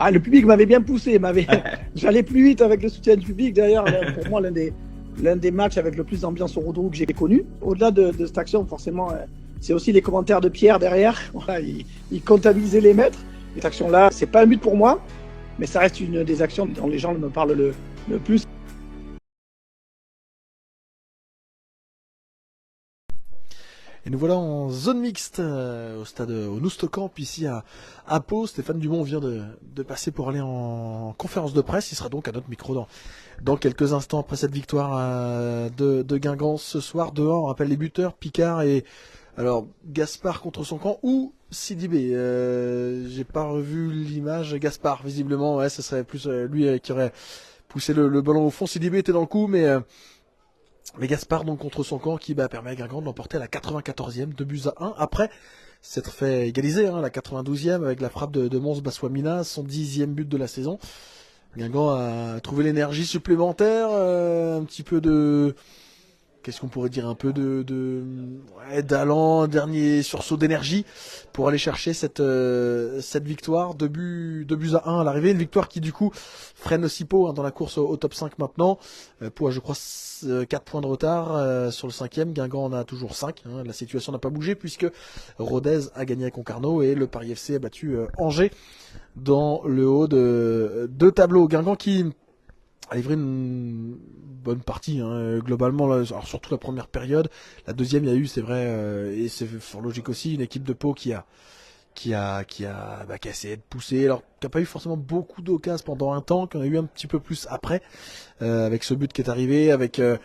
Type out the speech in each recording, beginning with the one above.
Ah, le public m'avait bien poussé, j'allais plus vite avec le soutien du public. D'ailleurs, pour moi, l'un des matchs avec le plus d'ambiance au Rodourou que j'ai connu. Au-delà de cette action, forcément, c'est aussi les commentaires de Pierre derrière. Voilà, il comptabilisait les mètres. Cette action-là, c'est pas un but pour moi, mais ça reste une des actions dont les gens me parlent le plus. Et nous voilà en zone mixte au stade au Noustocamp ici à Pau. Stéphane Dumont vient de passer pour aller en conférence de presse. Il sera donc à notre micro dans quelques instants après cette victoire de Guingamp ce soir. Dehors, on rappelle les buteurs, Picard et alors Gaspard contre son camp ou Sidibé. J'ai pas revu l'image. Gaspard, visiblement, ouais, ce serait plus lui qui aurait poussé le ballon au fond. Sidibé était dans le coup, mais Gaspard donc contre son camp qui permet à Guingamp de l'emporter à la 94e, 2-1. Après s'être fait égaliser la 92e avec la frappe de Mons Baswamina, son 10e but de la saison. Guingamp a trouvé l'énergie supplémentaire, un petit peu de... Qu'est-ce qu'on pourrait dire, un peu d'allant, dernier sursaut d'énergie pour aller chercher cette victoire, 2-1 à l'arrivée, une victoire qui du coup freine aussi Pau dans la course au top 5 maintenant. Pau a je crois 4 points de retard sur le 5e, Guingamp en a toujours 5, la situation n'a pas bougé puisque Rodez a gagné à Concarneau et le Paris FC a battu Angers dans le haut de tableau. Guingamp qui a livré une bonne partie globalement là, alors surtout la première période. La deuxième, il y a eu, c'est vrai, et c'est fort logique aussi, une équipe de Pau qui a essayé de pousser, alors qui a pas eu forcément beaucoup d'occasions pendant un temps, qui en a eu un petit peu plus après, avec ce but qui est arrivé, avec il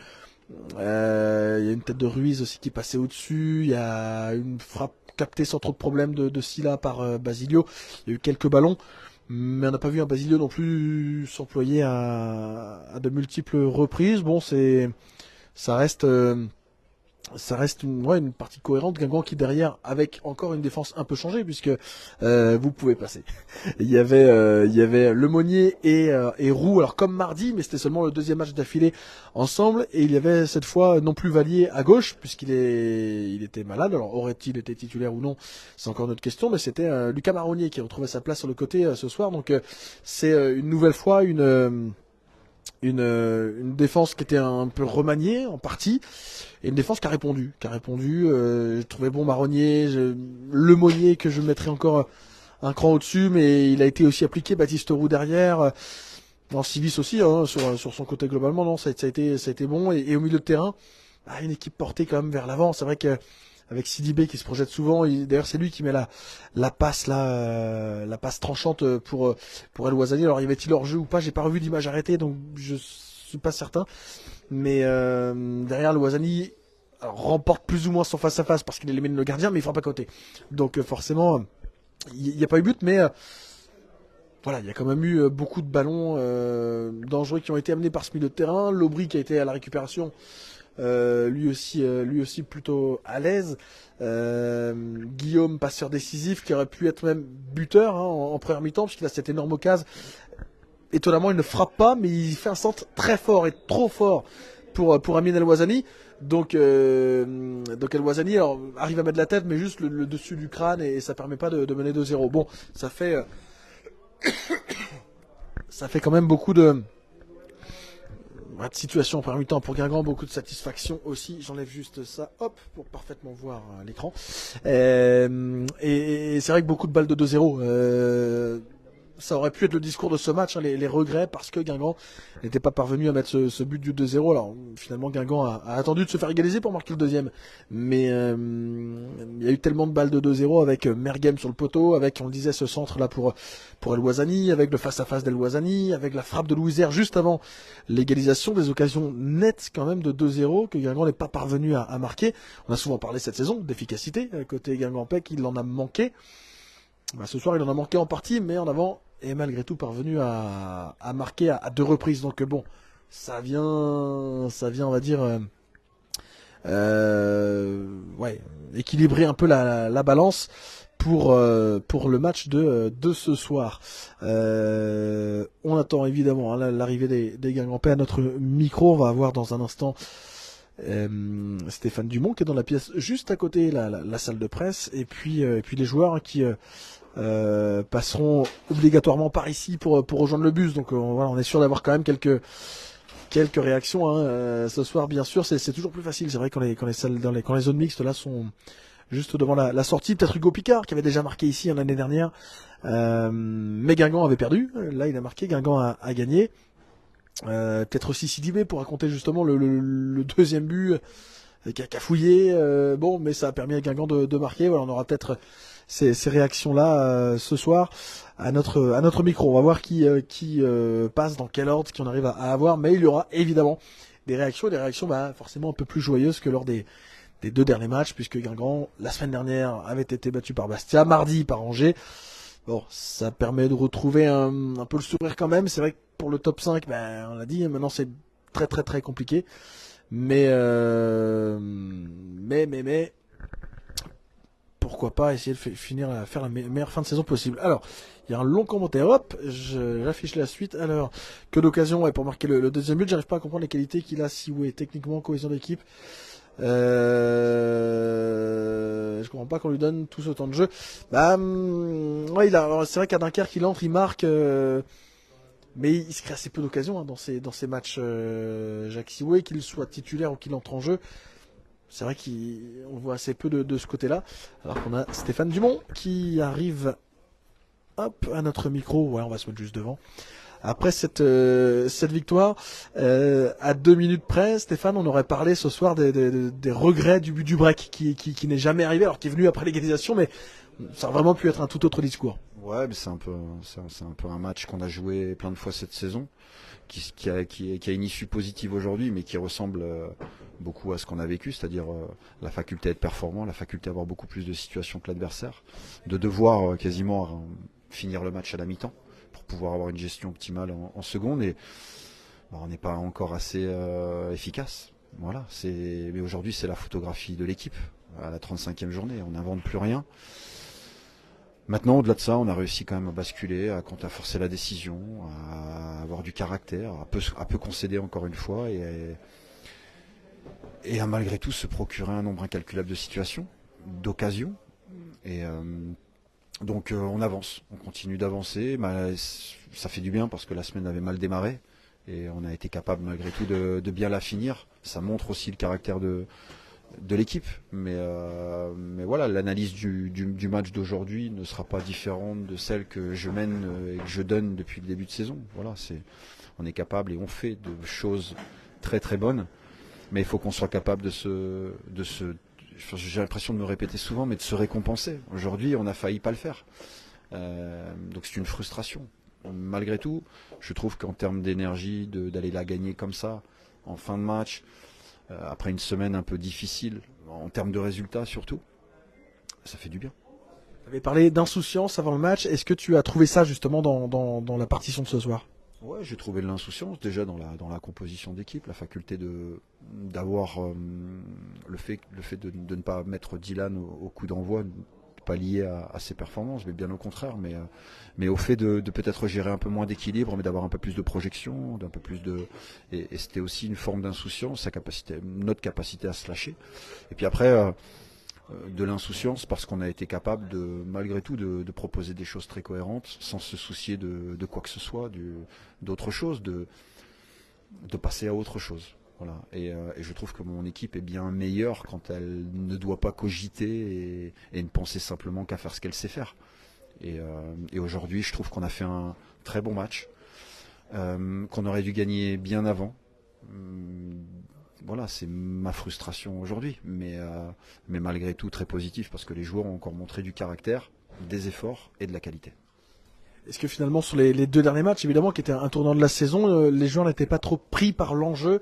y a une tête de Ruiz aussi qui passait au-dessus, il y a une frappe captée sans trop de problème de Silla par Basilio, il y a eu quelques ballons. Mais on n'a pas vu un Basilio non plus s'employer à de multiples reprises. Bon, ça reste une partie cohérente. Guingamp qui derrière avec encore une défense un peu changée puisque vous pouvez passer. Il y avait Lemonnier et Roux, alors comme mardi, mais c'était seulement le deuxième match d'affilée ensemble, et il y avait cette fois non plus Vallier à gauche il était malade. Alors aurait-il été titulaire ou non, c'est encore une autre question, mais c'était Lucas Marronnier qui retrouvait sa place sur le côté ce soir. Donc c'est une nouvelle fois une défense qui était un peu remaniée en partie, et une défense qui a répondu. J'ai trouvé bon Marronnier, Lemonnier que je mettrais encore un cran au-dessus, mais il a été aussi appliqué, Baptiste Roux derrière, Civis aussi, sur son côté globalement, non, ça a été bon, et au milieu de terrain, une équipe portée quand même vers l'avant. C'est vrai que avec Sidibé qui se projette souvent, d'ailleurs c'est lui qui met la passe la passe tranchante pour El Ouazzani. Alors y avait-il hors-jeu ou pas, j'ai pas revu d'image arrêtée, donc je suis pas certain, mais derrière El Ouazzani remporte plus ou moins son face-à-face parce qu'il élimine le gardien, mais il frappe à côté, donc forcément il n'y a pas eu but, mais voilà, il y a quand même eu beaucoup de ballons dangereux qui ont été amenés par ce milieu de terrain. Lobry qui a été à la récupération, lui aussi plutôt à l'aise. Guillaume, passeur décisif, qui aurait pu être même buteur en première mi-temps, puisqu'il a cette énorme occasion. Étonnamment, il ne frappe pas, mais il fait un centre très fort et trop fort pour Amine El Ouazzani. Donc El Ouazzani arrive à mettre la tête, mais juste le dessus du crâne, et ça permet pas de mener 2-0. Bon, ça fait quand même beaucoup de situations en première mi-temps pour Guingamp, beaucoup de satisfaction aussi. J'enlève juste ça, hop, pour parfaitement voir l'écran. Et c'est vrai que beaucoup de balles de 2-0. Ça aurait pu être le discours de ce match, les regrets, parce que Guingamp n'était pas parvenu à mettre ce but du 2-0. Alors finalement Guingamp a attendu de se faire égaliser pour marquer le deuxième, mais il y a eu tellement de balles de 2-0 avec Mergem sur le poteau, avec, on le disait, ce centre là pour El Ouazzani, avec le face-à-face d'El Ouazzani, avec la frappe de Louisère juste avant l'égalisation, des occasions nettes quand même de 2-0 que Guingamp n'est pas parvenu à marquer. On a souvent parlé cette saison d'efficacité côté Guingampais, qu'il en a manqué. Ce soir il en a manqué en partie, mais en avant est malgré tout parvenu à marquer à 2 reprises. Donc bon, ça vient on va dire équilibrer un peu la balance pour le match de ce soir. On attend évidemment l'arrivée des Guingampais à notre micro. On va avoir dans un instant Stéphane Dumont qui est dans la pièce juste à côté, la salle de presse, et puis les joueurs qui passeront obligatoirement par ici pour rejoindre le bus. Donc voilà, on est sûr d'avoir quand même quelques réactions ce soir. Bien sûr, c'est toujours plus facile. C'est vrai quand les zones mixtes là sont juste devant la sortie. Peut-être Hugo Picard qui avait déjà marqué ici l'année dernière, mais Guingamp avait perdu. Là, il a marqué, Guingamp a gagné. Peut-être aussi Sidibé pour raconter justement le deuxième but qui a fouillé. Bon, mais ça a permis à Guingamp de marquer. Voilà, on aura peut-être ces réactions-là ce soir à notre micro. On va voir qui passe dans quel ordre, qui on arrive à avoir. Mais il y aura évidemment des réactions forcément un peu plus joyeuses que lors des 2 derniers matchs, puisque Guingamp, la semaine dernière, avait été battu par Bastia, mardi par Angers. Bon, ça permet de retrouver un peu le sourire quand même. C'est vrai que pour le top 5, on l'a dit, maintenant c'est très très très compliqué. Mais pourquoi pas essayer de faire la meilleure fin de saison possible. Alors, il y a un long commentaire, hop, j'affiche la suite. Alors, que d'occasion pour marquer le deuxième but, j'arrive pas à comprendre les qualités qu'il a, si oui, techniquement, cohésion d'équipe. Je comprends pas qu'on lui donne tout ce temps de jeu. Ouais, c'est vrai qu'à Dunkerque, il entre, il marque, mais il se crée assez peu d'occasions dans ces matchs. Jacques Sioué, qu'il soit titulaire ou qu'il entre en jeu, c'est vrai qu'on voit assez peu de ce côté-là. Alors qu'on a Stéphane Dumont qui arrive, hop, à notre micro. Ouais, on va se mettre juste devant. Après cette victoire, à 2 minutes près, Stéphane, on aurait parlé ce soir des regrets du but du break qui n'est jamais arrivé, alors qui est venu après l'égalisation, mais ça a vraiment pu être un tout autre discours. Ouais, mais c'est un peu un match qu'on a joué plein de fois cette saison, qui a une issue positive aujourd'hui, mais qui ressemble beaucoup à ce qu'on a vécu, c'est-à-dire la faculté à être performant, la faculté à avoir beaucoup plus de situations que l'adversaire, de devoir quasiment finir le match à la mi-temps pour pouvoir avoir une gestion optimale en seconde, et on n'est pas encore assez efficace. Voilà, mais aujourd'hui c'est la photographie de l'équipe à la 35e journée, on n'invente plus rien. Maintenant, au-delà de ça, on a réussi quand même à basculer, à forcer la décision, à avoir du caractère, à peu concéder encore une fois, et à malgré tout se procurer un nombre incalculable de situations, d'occasions. Et donc on avance, on continue d'avancer. Ça fait du bien parce que la semaine avait mal démarré et on a été capable malgré tout de bien la finir. Ça montre aussi le caractère de l'équipe, mais voilà, l'analyse du match d'aujourd'hui ne sera pas différente de celle que je mène et que je donne depuis le début de saison. Voilà, on est capable et on fait de choses très très bonnes, mais il faut qu'on soit capable j'ai l'impression de me répéter souvent, mais de se récompenser. Aujourd'hui, on a failli pas le faire, donc c'est une frustration. Malgré tout, je trouve qu'en termes d'énergie, d'aller la gagner comme ça en fin de match, après une semaine un peu difficile, en termes de résultats surtout, ça fait du bien. Tu avais parlé d'insouciance avant le match. Est-ce que tu as trouvé ça justement dans la partition de ce soir ? Ouais, j'ai trouvé de l'insouciance déjà dans la composition d'équipe, la faculté d'avoir le fait de ne pas mettre Dylan au coup d'envoi, pas lié à ses performances, mais bien au contraire, mais au fait de peut-être gérer un peu moins d'équilibre, mais d'avoir un peu plus de projection, d'un peu plus et c'était aussi une forme d'insouciance, notre capacité à se lâcher. Et puis après, de l'insouciance parce qu'on a été capable malgré tout de proposer des choses très cohérentes, sans se soucier de quoi que ce soit, d'autre chose, de passer à autre chose. Voilà. Et je trouve que mon équipe est bien meilleure quand elle ne doit pas cogiter et ne penser simplement qu'à faire ce qu'elle sait faire. Et aujourd'hui, je trouve qu'on a fait un très bon match, qu'on aurait dû gagner bien avant. Voilà, c'est ma frustration aujourd'hui, mais malgré tout très positif parce que les joueurs ont encore montré du caractère, des efforts et de la qualité. Est-ce que finalement sur les 2 derniers matchs, évidemment, qui étaient un tournant de la saison, les joueurs n'étaient pas trop pris par l'enjeu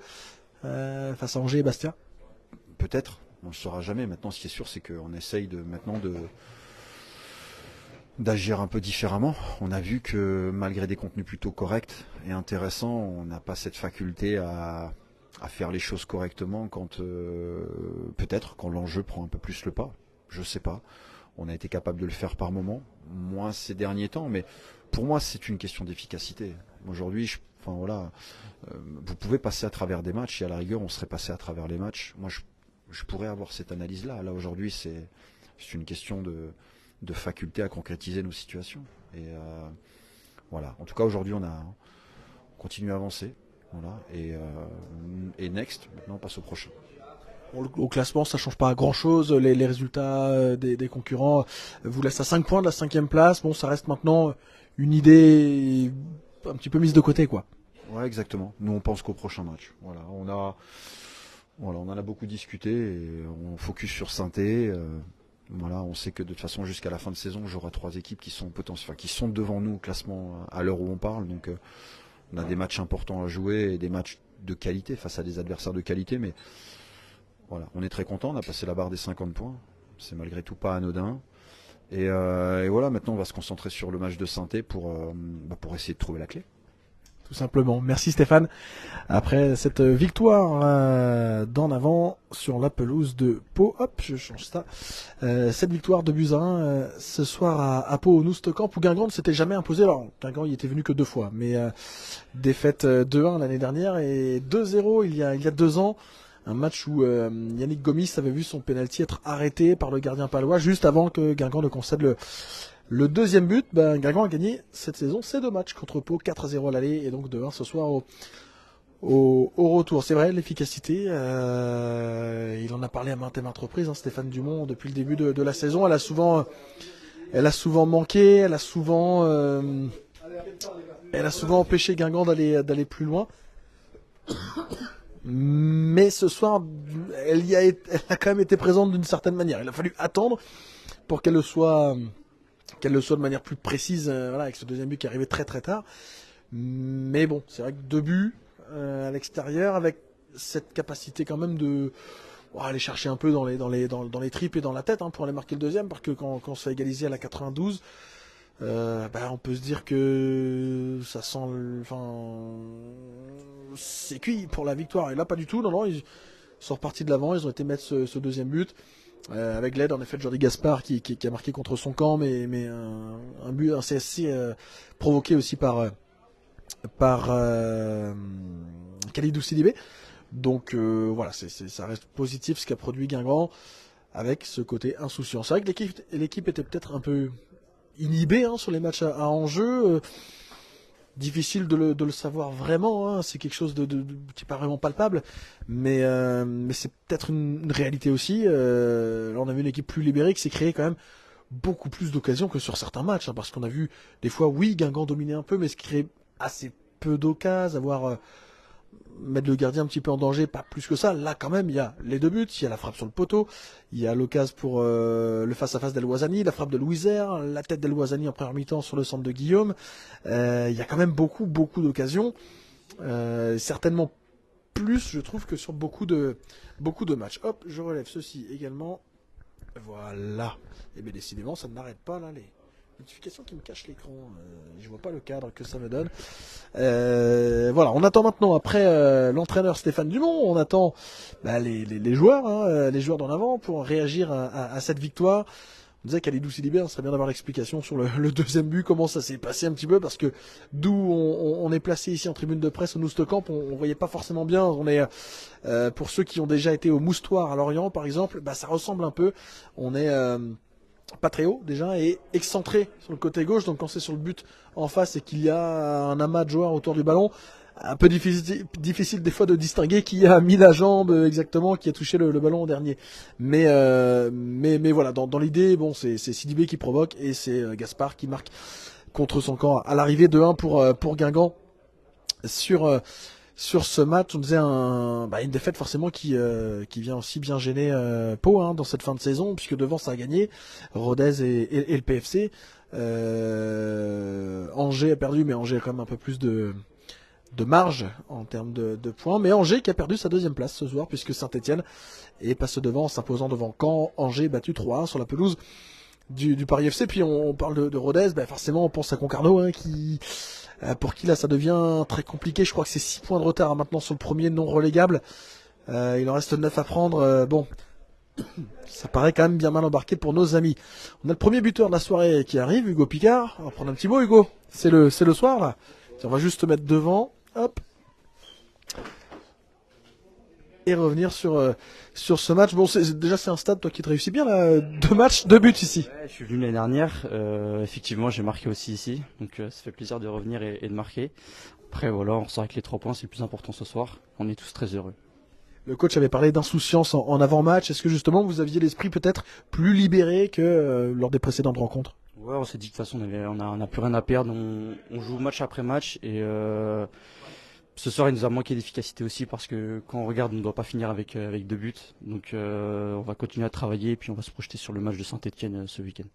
face à Angers et Bastia ? Peut-être, on ne le saura jamais. Maintenant, ce qui est sûr, c'est qu'on essaye d'agir un peu différemment. On a vu que malgré des contenus plutôt corrects et intéressants, on n'a pas cette faculté à faire les choses correctement peut-être quand l'enjeu prend un peu plus le pas. Je sais pas. On a été capable de le faire par moment, moins ces derniers temps, mais pour moi c'est une question d'efficacité. Aujourd'hui, enfin voilà, vous pouvez passer à travers des matchs, et à la rigueur, on serait passé à travers les matchs. Moi, je pourrais avoir cette analyse-là. Là, aujourd'hui, c'est une question de faculté à concrétiser nos situations. Et voilà. En tout cas, aujourd'hui, on continue à avancer. Voilà. Et next, maintenant, on passe au prochain. Au classement, ça change pas grand-chose. Les résultats des concurrents vous laissent à 5 points de la 5e place. Bon, ça reste maintenant une idée un petit peu mise de côté, quoi. Ouais, exactement. Nous, on pense qu'au prochain match. Voilà, on en a beaucoup discuté et on focus sur Saint-Étienne. Voilà, on sait que de toute façon, jusqu'à la fin de saison, j'aurai 3 équipes qui sont qui sont devant nous au classement à l'heure où on parle. Donc, on a des matchs importants à jouer et des matchs de qualité face à des adversaires de qualité, mais voilà, on est très content, on a passé la barre des 50 points, c'est malgré tout pas anodin. Et voilà, maintenant on va se concentrer sur le match de Saint-Étienne pour essayer de trouver la clé. Tout simplement. Merci Stéphane. Après cette victoire d'en avant sur la pelouse de Pau, hop, je change ça. Cette victoire de Buzyn ce soir à Pau au Noustecamp où Guingamp ne s'était jamais imposé. Alors Guingamp y était venu que 2 fois, mais défaite 2-1 l'année dernière et 2-0 il y a 2 ans. Un match où Yannick Gomis avait vu son penalty être arrêté par le gardien palois juste avant que Guingamp ne concède le deuxième but. Guingamp a gagné cette saison ces 2 matchs contre Pau, 4-0 à l'aller et donc 2-1 ce soir au retour. C'est vrai, l'efficacité, il en a parlé à maintes et maintes reprises, Stéphane Dumont, depuis le début de la saison. Elle a souvent manqué, elle a souvent empêché Guingamp d'aller plus loin. Mais ce soir, elle a quand même été présente d'une certaine manière. Il a fallu attendre pour qu'elle le soit de manière plus précise, avec ce deuxième but qui arrivait très très tard. Mais bon, c'est vrai que 2 buts à l'extérieur, avec cette capacité quand même de aller chercher un peu dans les tripes et dans la tête pour aller marquer le deuxième, parce que quand on se fait égaliser à la 92, on peut se dire que ça sent c'est cuit pour la victoire, et là pas du tout. Non, ils sont repartis de l'avant, ils ont été mettre ce deuxième but avec l'aide en effet de Jordi Gaspard qui a marqué contre son camp, mais un but, un CSC provoqué aussi par Khalidou Sidibé. Donc voilà, ça reste positif ce qu'a produit Guingamp avec ce côté insouciant. C'est vrai que l'équipe était peut-être un peu inhibé sur les matchs à enjeu, difficile de le savoir vraiment, c'est quelque chose de qui n'est pas vraiment palpable, mais c'est peut-être une réalité aussi. Là on a vu une équipe plus libérée qui s'est créée quand même beaucoup plus d'occasions que sur certains matchs, parce qu'on a vu des fois, oui, Guingamp dominait un peu, mais se créait assez peu d'occasions, mettre le gardien un petit peu en danger, pas plus que ça. Là, quand même, il y a les 2 buts, il y a la frappe sur le poteau, il y a l'occasion pour le face-à-face d'El Ouazzani, la frappe de Louisère, la tête d'El Ouazzani en première mi-temps sur le centre de Guillaume. Il y a quand même beaucoup d'occasions. Certainement plus, je trouve, que sur beaucoup de matchs. Hop, je relève ceci également. Voilà. Et bien, décidément, ça ne m'arrête pas, là, les notification qui me cache l'écran, je vois pas le cadre que ça me donne. Voilà, on attend maintenant, après l'entraîneur Stéphane Dumont, on attend les joueurs, les joueurs d'en avant pour réagir à cette victoire. On disait qu'Alidou Sidibé, ça serait bien d'avoir l'explication sur le deuxième but, comment ça s'est passé un petit peu, parce que d'où on est placé ici en tribune de presse au Noustecamp, on voyait pas forcément bien. On est pour ceux qui ont déjà été au Moustoir à Lorient par exemple, ça ressemble un peu. On est pas très haut déjà et excentré sur le côté gauche, donc quand c'est sur le but en face et qu'il y a un amas de joueurs autour du ballon, un peu difficile des fois de distinguer qui a mis la jambe exactement, qui a touché le ballon en dernier. Mais voilà, dans l'idée, bon, c'est Sidibé qui provoque et c'est Gaspard qui marque contre son camp à l'arrivée de 1 pour Guingamp sur ce match. On disait une défaite forcément qui vient aussi bien gêner Pau dans cette fin de saison, puisque devant ça a gagné Rodez et le PFC. Angers a perdu, mais Angers a quand même un peu plus de marge en termes de points, mais Angers qui a perdu sa 2e place ce soir, puisque Saint-Étienne est passé devant en s'imposant devant Caen. Angers battu 3-1 sur la pelouse du Paris FC. Puis on parle de Rodez, forcément on pense à Concarneau, pour qui là ça devient très compliqué. Je crois que c'est 6 points de retard maintenant sur le premier non relégable. Il en reste 9 à prendre. Bon, ça paraît quand même bien mal embarqué pour nos amis. On a le premier buteur de la soirée qui arrive, Hugo Picard. On va prendre un petit mot, Hugo. C'est le soir là. On va juste te mettre devant, hop, et revenir sur ce match. Bon, déjà c'est un stade toi qui te réussit bien là, 2 matchs, 2 buts ici. Ouais, je suis venu l'année dernière, effectivement j'ai marqué aussi ici, donc ça fait plaisir de revenir et de marquer. Après voilà, on ressort avec les 3 points, c'est le plus important ce soir, on est tous très heureux. Le coach avait parlé d'insouciance en avant-match. Est-ce que justement vous aviez l'esprit peut-être plus libéré que lors des précédentes rencontres? Ouais, on s'est dit que de toute façon on a plus rien à perdre, on joue match après match et ce soir il nous a manqué d'efficacité aussi parce que quand on regarde on ne doit pas finir avec 2 buts, donc on va continuer à travailler et puis on va se projeter sur le match de Saint-Etienne ce week-end.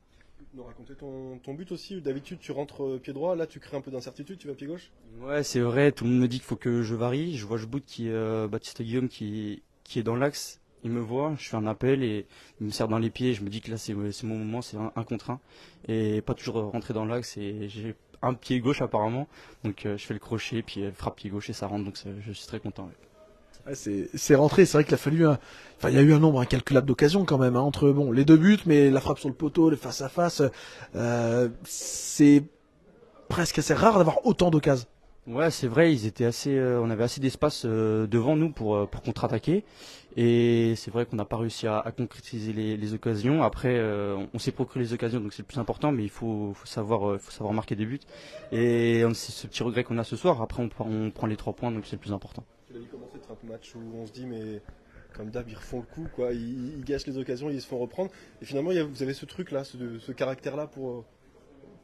Nous raconter ton but aussi. D'habitude, tu rentres pied droit. Là, tu crées un peu d'incertitude. Tu vas pied gauche. Ouais, c'est vrai. Tout le monde me dit qu'il faut que je varie. Je vois Jbout Baptiste Guillaume qui est dans l'axe. Il me voit. Je fais un appel et il me serre dans les pieds. Je me dis que là, c'est mon moment. C'est un contre un et pas toujours rentrer dans l'axe. Et j'ai un pied gauche apparemment. Donc je fais le crochet puis frappe pied gauche et ça rentre. Donc je suis très content. Ouais. Ouais, c'est rentré, c'est vrai qu'il a fallu il y a eu un nombre incalculable d'occasions quand même, entre les 2 buts, mais la frappe sur le poteau, le face à face, c'est presque assez rare d'avoir autant d'occasions. Ouais, c'est vrai, on avait assez d'espace devant nous pour contre-attaquer, et c'est vrai qu'on n'a pas réussi à concrétiser les occasions. Après, on s'est procuré les occasions, donc c'est le plus important, mais il faut savoir marquer des buts, et c'est ce petit regret qu'on a ce soir. Après, on prend les 3 points, donc c'est le plus important. Tu l'as dit commencer de un match où on se dit mais comme d'hab ils refont le coup quoi, ils gâchent les occasions, ils se font reprendre et finalement vous avez ce truc là, ce caractère là pour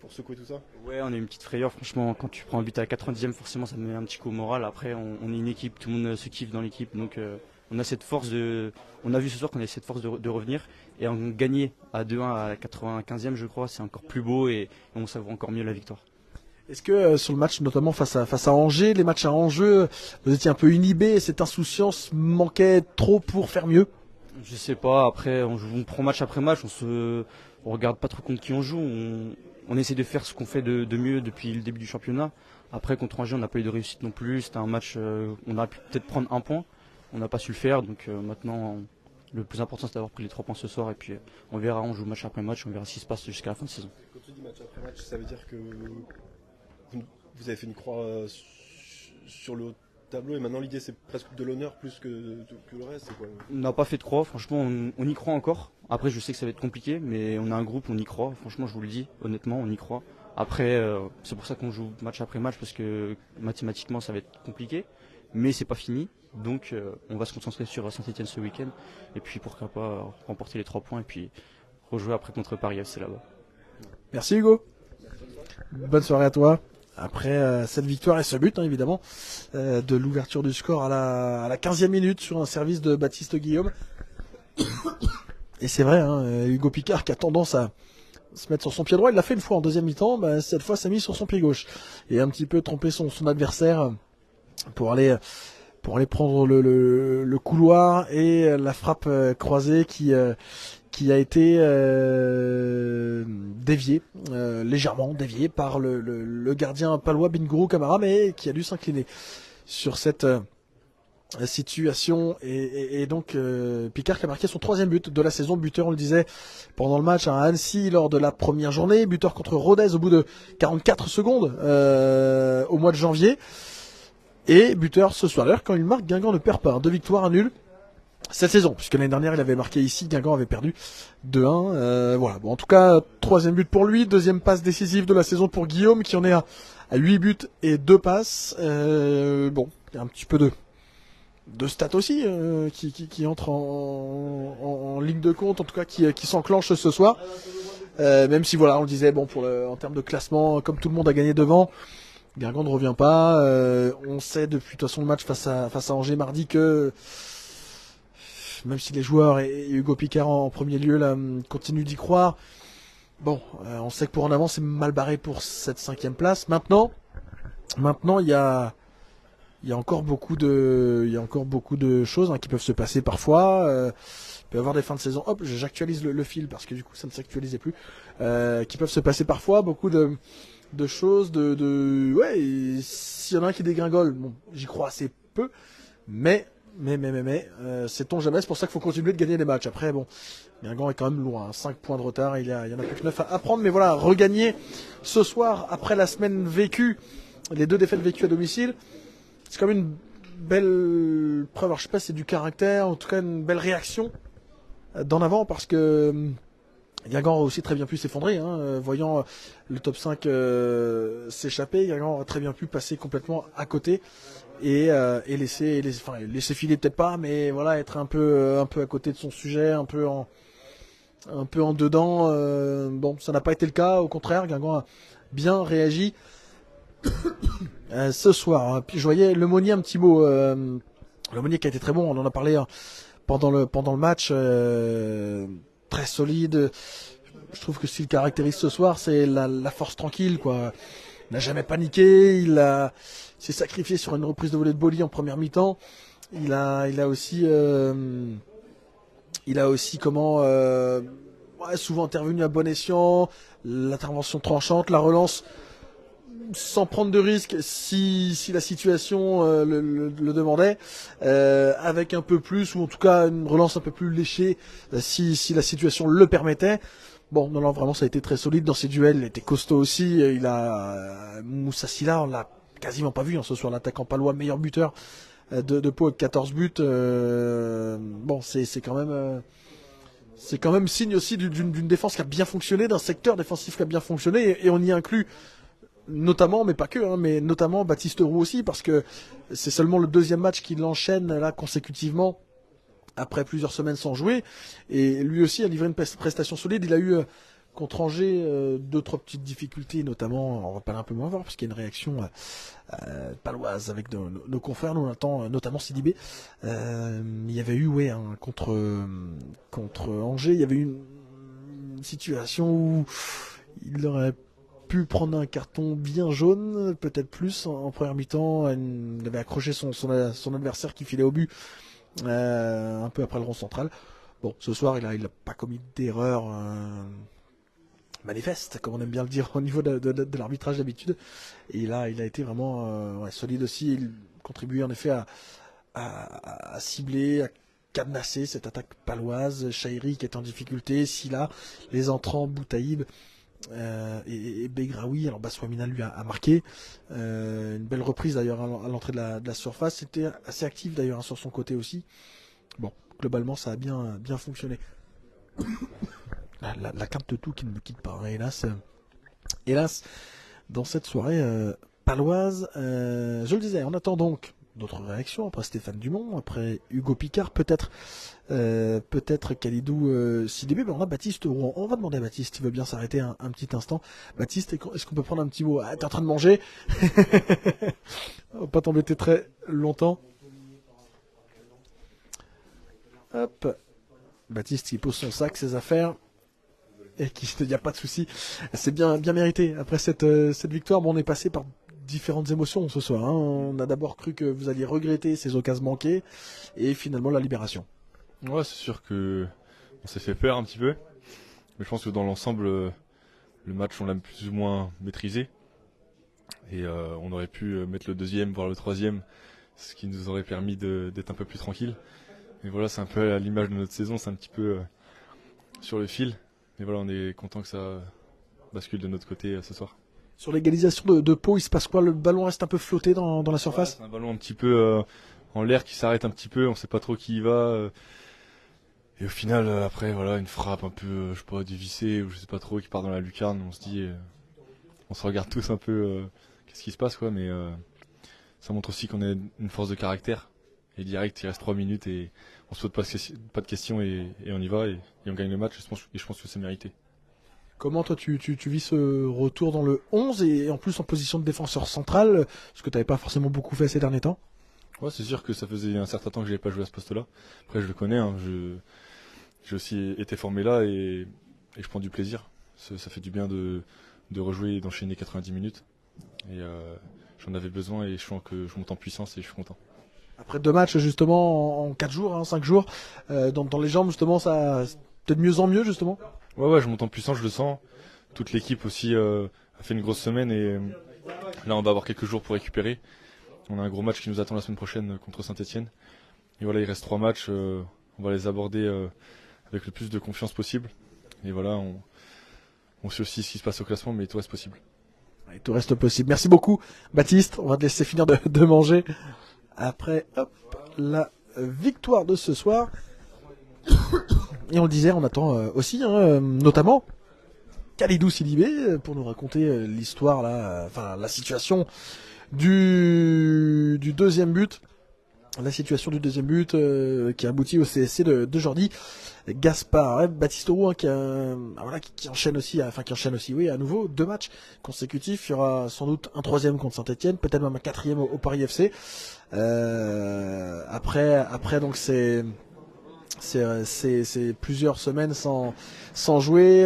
secouer tout ça. Ouais, on a une petite frayeur franchement, quand tu prends un but à la 90e forcément ça me met un petit coup au moral. Après on est une équipe, tout le monde se kiffe dans l'équipe, donc on a cette force on a vu ce soir qu'on a cette force de revenir et en gagner à 2-1 à la 95e je crois, c'est encore plus beau et on savoure encore mieux la victoire. Est-ce que sur le match, notamment face à Angers, les matchs à enjeu, vous étiez un peu inhibé et cette insouciance manquait trop pour faire mieux? Je sais pas, après on prend match après match, on regarde pas trop contre qui on joue, on essaie de faire ce qu'on fait de mieux depuis le début du championnat. Après contre Angers on n'a pas eu de réussite non plus, c'était un match, on aurait pu peut-être prendre 1 point, on n'a pas su le faire, donc maintenant le plus important c'est d'avoir pris les 3 points ce soir et puis on verra, on joue match après match, on verra ce qui se passe jusqu'à la fin de saison. Quand tu dis match après match, ça veut dire que vous avez fait une croix sur le haut tableau et maintenant l'idée c'est presque de l'honneur plus que le reste, c'est quoi? On n'a pas fait de croix, franchement on y croit encore. Après je sais que ça va être compliqué mais on a un groupe, on y croit, franchement je vous le dis, honnêtement on y croit. Après c'est pour ça qu'on joue match après match parce que mathématiquement ça va être compliqué mais c'est pas fini. Donc on va se concentrer sur Saint-Etienne ce week-end et puis pourquoi pas remporter les 3 points et puis rejouer après contre Paris FC là-bas. Merci Hugo. Bonne soirée à toi. Après cette victoire et ce but, évidemment, de l'ouverture du score à la 15e minute sur un service de Baptiste Guillaume. Et c'est vrai, Hugo Picard qui a tendance à se mettre sur son pied droit, il l'a fait une fois en deuxième mi-temps, cette fois s'est mis sur son pied gauche. Et un petit peu tromper son adversaire pour aller prendre le couloir et la frappe croisée qui a été dévié, légèrement dévié par le gardien palois Bingourou Kamara, mais qui a dû s'incliner sur cette situation. Et donc Picard qui a marqué son 3e but de la saison, buteur, on le disait, pendant le match à Annecy lors de la première journée, buteur contre Rodez au bout de 44 secondes au mois de janvier, et buteur ce soir. D'ailleurs, quand il marque, Guingamp ne perd pas, 2 victoires, 1 nul cette saison, puisque l'année dernière il avait marqué ici, Guingamp avait perdu 2-1. Voilà. Bon, en tout cas, 3e but pour lui, 2e passe décisive de la saison pour Guillaume, qui en est à 8 buts et 2 passes. Bon, il y a un petit peu de stats aussi qui entre en ligne de compte, en tout cas qui s'enclenche ce soir. Même si voilà, on le disait, bon, en termes de classement, comme tout le monde a gagné devant, Guingamp ne revient pas. On sait depuis de toute façon le match face à Angers mardi que même si les joueurs et Hugo Picard en premier lieu là continuent d'y croire, bon, on sait que pour en avant c'est mal barré pour cette 5e place. Maintenant il y a encore beaucoup de choses qui peuvent se passer parfois. Il peut y avoir des fins de saison. Hop, j'actualise le fil parce que du coup ça ne s'actualisait plus. Qui peuvent se passer parfois, beaucoup de choses, ouais, s'il y en a un qui dégringole, bon, j'y crois assez peu, mais sait-on jamais, c'est pour ça qu'il faut continuer de gagner les matchs. Après, bon, Guingamp est quand même loin, 5 points de retard, il y en a plus que 9 à prendre, mais voilà, regagner ce soir, après la semaine vécue les 2 défaites vécues à domicile, c'est quand même une belle preuve, alors je sais pas si c'est du caractère, en tout cas une belle réaction d'en avant, parce que Guingamp a aussi très bien pu s'effondrer, voyant le top 5 s'échapper. Guingamp aurait très bien pu passer complètement à côté et laisser filer peut-être pas, mais voilà, être un peu à côté de son sujet, un peu en dedans. Bon, ça n'a pas été le cas, au contraire, Guingamp a bien réagi ce soir. Puis je voyais Lemonnier, un petit mot. Lemonnier qui a été très bon, on en a parlé pendant le match, très solide. Je trouve que ce qu'il caractérise ce soir, c'est la force tranquille, quoi. Il n'a jamais paniqué, s'est sacrifié sur une reprise de volée de Boli en première mi-temps. Il a aussi souvent intervenu à bon escient, l'intervention tranchante, la relance sans prendre de risques si la situation le demandait, avec un peu plus, ou en tout cas une relance un peu plus léchée si la situation le permettait. Bon, non, vraiment ça a été très solide dans ses duels, il était costaud aussi. Moussa Sylla, on l'a quasiment pas vu ce soir, l'attaquant palois, meilleur buteur de Pau avec 14 buts. Bon, c'est quand même signe aussi d'une défense qui a bien fonctionné, d'un secteur défensif qui a bien fonctionné, et on y inclut notamment, mais pas que, mais notamment Baptiste Roux aussi, parce que c'est seulement le 2e match qu'il enchaîne là consécutivement après plusieurs semaines sans jouer, et lui aussi a livré une prestation solide. Il a eu contre Angers 2-3 petites difficultés, notamment, on va parler un peu moins fort parce qu'il y a une réaction paloise avec nos confrères, nous on attend notamment Sidibé. Il y avait eu contre Angers, il y avait eu une situation où il aurait pu prendre un carton bien jaune, peut-être plus en première mi-temps. Il avait accroché son adversaire qui filait au but un peu après le rond central. Bon, ce soir, il a pas commis d'erreur manifeste, comme on aime bien le dire au niveau de l'arbitrage d'habitude. Et là, il a été vraiment solide aussi. Il contribuait en effet à cibler, à cadenasser cette attaque paloise. Chahiri qui est en difficulté, Sylla, les entrants, Boutaïb et Begraoui. Alors Bassouamina lui a marqué. Une belle reprise d'ailleurs à l'entrée de la surface. C'était assez actif d'ailleurs sur son côté aussi. Bon, globalement ça a bien fonctionné. La quinte de tout qui ne me quitte pas, hélas, dans cette soirée paloise. Je le disais, on attend donc d'autres réactions après Stéphane Dumont, après Hugo Picard, peut-être Khalidou Sidibé. Ben on a Baptiste Rouen. On va demander à Baptiste, il veut bien s'arrêter un petit instant. Baptiste, est-ce qu'on peut prendre un petit mot? T'es en train de manger? On va pas t'embêter très longtemps. Hop. Baptiste qui pose son sac, ses affaires, et qui te dit a pas de souci. C'est bien mérité. Après cette victoire, bon, on est passé par différentes émotions ce soir. On a d'abord cru que vous alliez regretter ces occasions manquées, et finalement la libération. Ouais, c'est sûr que on s'est fait peur un petit peu, mais je pense que dans l'ensemble, le match on l'a plus ou moins maîtrisé, et on aurait pu mettre le 2e, voire le 3e, ce qui nous aurait permis d'être un peu plus tranquille. Et voilà, c'est un peu à l'image de notre saison, c'est un petit peu sur le fil. Mais voilà, on est content que ça bascule de notre côté ce soir. Sur l'égalisation de Pau, il se passe quoi? Le ballon reste un peu flotté dans la surface? Ouais, c'est un ballon un petit peu en l'air qui s'arrête un petit peu, on sait pas trop qui y va. Et au final, après, voilà, une frappe un peu, je sais pas, dévissée, ou je sais pas trop, qui part dans la lucarne. On se dit, on se regarde tous un peu, qu'est-ce qui se passe, quoi. Mais ça montre aussi qu'on a une force de caractère. Et direct, il reste 3 minutes et on se pose pas de questions et on y va et on gagne le match. Et je pense que c'est mérité. Comment toi tu vis ce retour dans le 11 et en plus en position de défenseur central, ce que tu n'avais pas forcément beaucoup fait ces derniers temps? Ouais, c'est sûr que ça faisait un certain temps que je n'avais pas joué à ce poste-là. Après, je le connais, j'ai aussi été formé là et je prends du plaisir. Ça fait du bien de rejouer et d'enchaîner 90 minutes. Et j'en avais besoin et je sens que je monte en puissance et je suis content. Après 2 matchs justement en 4 jours, 5 jours, dans les jambes justement, ça peut de mieux en mieux justement? Ouais, je monte en puissance, je le sens. Toute l'équipe aussi a fait une grosse semaine et là on va avoir quelques jours pour récupérer. On a un gros match qui nous attend la semaine prochaine contre Saint-Etienne. Et voilà, il reste 3 matchs, on va les aborder avec le plus de confiance possible. Et voilà, on sait aussi ce qui se passe au classement, mais tout reste possible. Et tout reste possible. Merci beaucoup, Baptiste. On va te laisser finir de manger. Après, hop, la victoire de ce soir. Et on le disait, on attend aussi, notamment, Kalidou Sidibé pour nous raconter l'histoire, là, la situation du deuxième but. La situation du deuxième but qui aboutit au CSC de Jordi Gaspard. Ouais, Baptiste Roux qui enchaîne aussi, oui, à nouveau 2 matchs consécutifs. Il y aura sans doute un 3e contre Saint-Etienne, peut-être même un 4e au Paris FC. Après donc c'est plusieurs semaines sans jouer.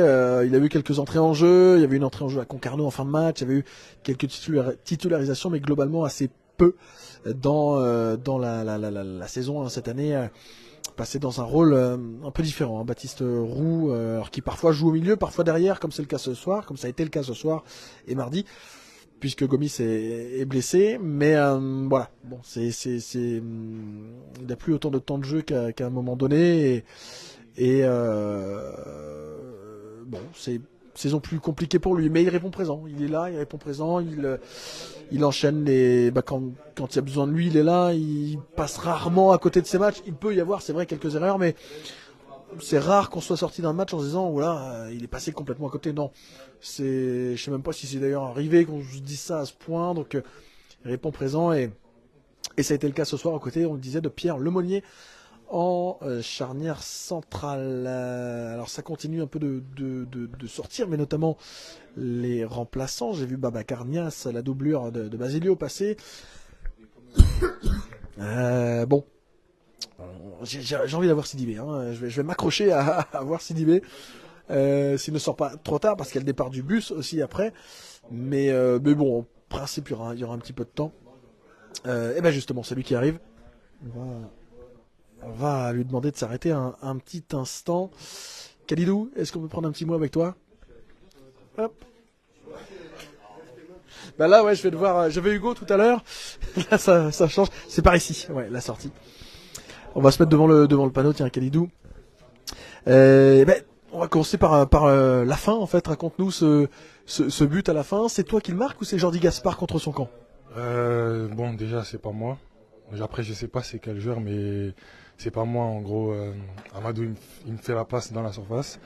Il a eu quelques entrées en jeu. Il y avait une entrée en jeu à Concarneau en fin de match. Il y avait eu quelques titularisations, mais globalement assez peu dans la saison cette année. Passé dans un rôle un peu différent. Baptiste Roux, qui parfois joue au milieu, parfois derrière, comme c'est le cas ce soir, comme ça a été le cas ce soir et mardi, puisque Gomis est blessé. Mais voilà, bon, il n'a plus autant de temps de jeu qu'à un moment donné. Et bon, c'est saison plus compliquée pour lui, mais il répond présent. Il est là, il répond présent, il enchaîne quand il y a besoin de lui, il est là, il passe rarement à côté de ses matchs. Il peut y avoir, c'est vrai, quelques erreurs, mais c'est rare qu'on soit sorti d'un match en se disant, voilà, il est passé complètement à côté. Non, je sais même pas si c'est d'ailleurs arrivé qu'on se dise ça à ce point. Donc, il répond présent et ça a été le cas ce soir aux côtés, on le disait, de Pierre Lemonnier en charnière centrale. Alors ça continue un peu de sortir, mais notamment les remplaçants. J'ai vu Baba Carnias, la doublure de Basilio passer. Bon, j'ai envie d'avoir Sidibé. Je vais m'accrocher à voir Sidibé. S'il ne sort pas trop tard, parce qu'il y a le départ du bus aussi après. Mais bon, en principe, il y aura un petit peu de temps. Et ben justement, c'est lui qui arrive. On va lui demander de s'arrêter un petit instant. Kalidou, est-ce qu'on peut prendre un petit mot avec toi? Hop. Bah là, ouais, je vais devoir. J'avais Hugo tout à l'heure. Là, ça change. C'est par ici. Ouais, la sortie. On va se mettre devant le panneau. Tiens, Kalidou. On va commencer par la fin, en fait. Raconte-nous ce but à la fin. C'est toi qui le marques ou c'est Jordi Gaspard contre son camp? Bon, déjà, c'est pas moi. Après, je sais pas c'est quel joueur, mais c'est pas moi. En gros, Amadou, il me fait la passe dans la surface.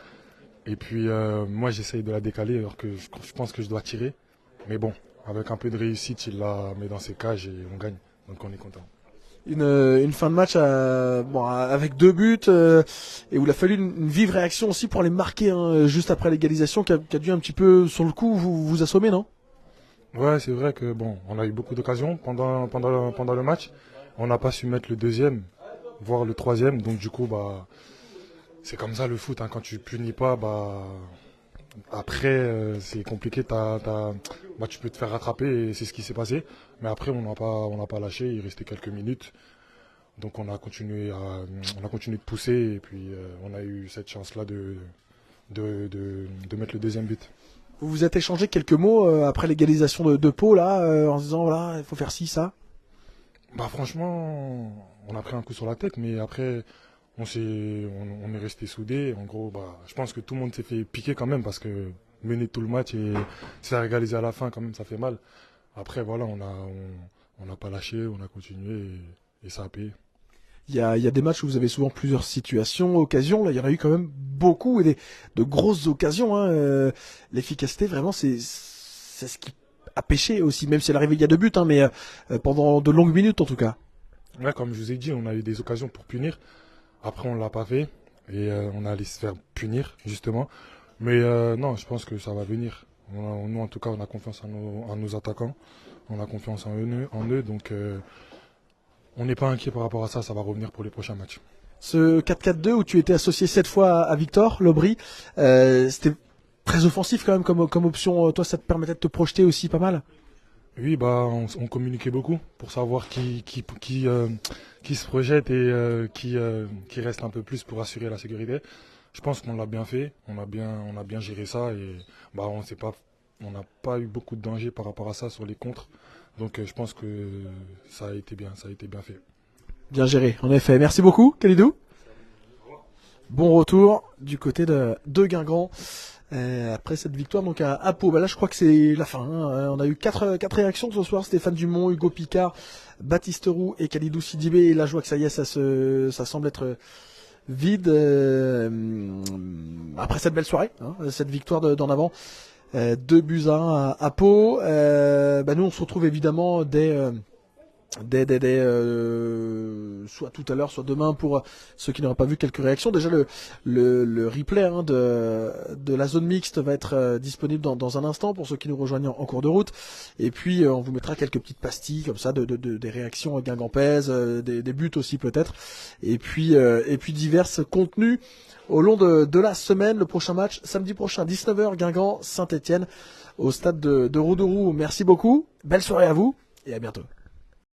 Et puis, moi, j'essaye de la décaler alors que je pense que je dois tirer. Mais bon, avec un peu de réussite, il la met dans ses cages et on gagne. Donc, on est content. Une fin de match avec 2 buts et où il a fallu une vive réaction aussi pour les marquer juste après l'égalisation qui a dû un petit peu, sur le coup, vous assommer, non? Ouais, c'est vrai que bon, on a eu beaucoup d'occasions pendant le match. On n'a pas su mettre le 2e, voire le 3e. Donc du coup, c'est comme ça le foot. Quand tu punis pas, après c'est compliqué. Tu peux te faire rattraper et c'est ce qui s'est passé. Mais après, on n'a pas lâché. Il restait quelques minutes, donc on a continué de pousser et puis on a eu cette chance-là de mettre le 2e but. Vous vous êtes échangé quelques mots après l'égalisation de Pau là, en se disant voilà, il faut faire ci, ça? Franchement, on a pris un coup sur la tête, mais après on est resté soudés. En gros, je pense que tout le monde s'est fait piquer quand même parce que mener tout le match et se faire égaliser à la fin, quand même, ça fait mal. Après, voilà, on n'a pas lâché, on a continué et ça a payé. Il y a des matchs où vous avez souvent plusieurs situations, occasions. Là, il y en a eu quand même beaucoup et de grosses occasions. L'efficacité, vraiment, c'est ce qui a pêché aussi, même si elle arrivait il y a 2 buts, mais pendant de longues minutes en tout cas. Ouais, comme je vous ai dit, on a eu des occasions pour punir. Après, on l'a pas fait et on a allé se faire punir justement. Mais non, je pense que ça va venir. Nous, en tout cas, on a confiance en nos attaquants. On a confiance en eux, donc. On n'est pas inquiet par rapport à ça, ça va revenir pour les prochains matchs. Ce 4-4-2 où tu étais associé 7 fois à Victor Lobry, c'était très offensif quand même comme option. Toi, ça te permettait de te projeter aussi pas mal? Oui, on communiquait beaucoup pour savoir qui se projette et qui reste un peu plus pour assurer la sécurité. Je pense qu'on l'a bien fait, on a bien géré ça et on n'a pas eu beaucoup de danger par rapport à ça sur les contres. Donc je pense que ça a été bien fait. Bien géré, en effet. Merci beaucoup, Kalidou. Bon retour du côté de Guingamp. après cette victoire donc à Pau. Bah là je crois que c'est la fin, hein. On a eu quatre réactions ce soir, Stéphane Dumont, Hugo Picard, Baptiste Roux et Khalidou Sidibé, et là je vois que ça y est, ça semble être vide après cette belle soirée, hein, cette victoire d'en avant, 2-1 à Pau. Nous on se retrouve évidemment dès soit tout à l'heure, soit demain, pour ceux qui n'auraient pas vu quelques réactions. Déjà le replay de la zone mixte va être disponible dans un instant pour ceux qui nous rejoignent en cours de route. Et puis on vous mettra quelques petites pastilles comme ça des réactions guingampaises, des buts aussi peut-être. Et puis divers contenus au long de la semaine. Le prochain match samedi prochain 19h, Guingamp Saint-Etienne au stade de Roudouroux. Merci beaucoup, belle soirée à vous et à bientôt.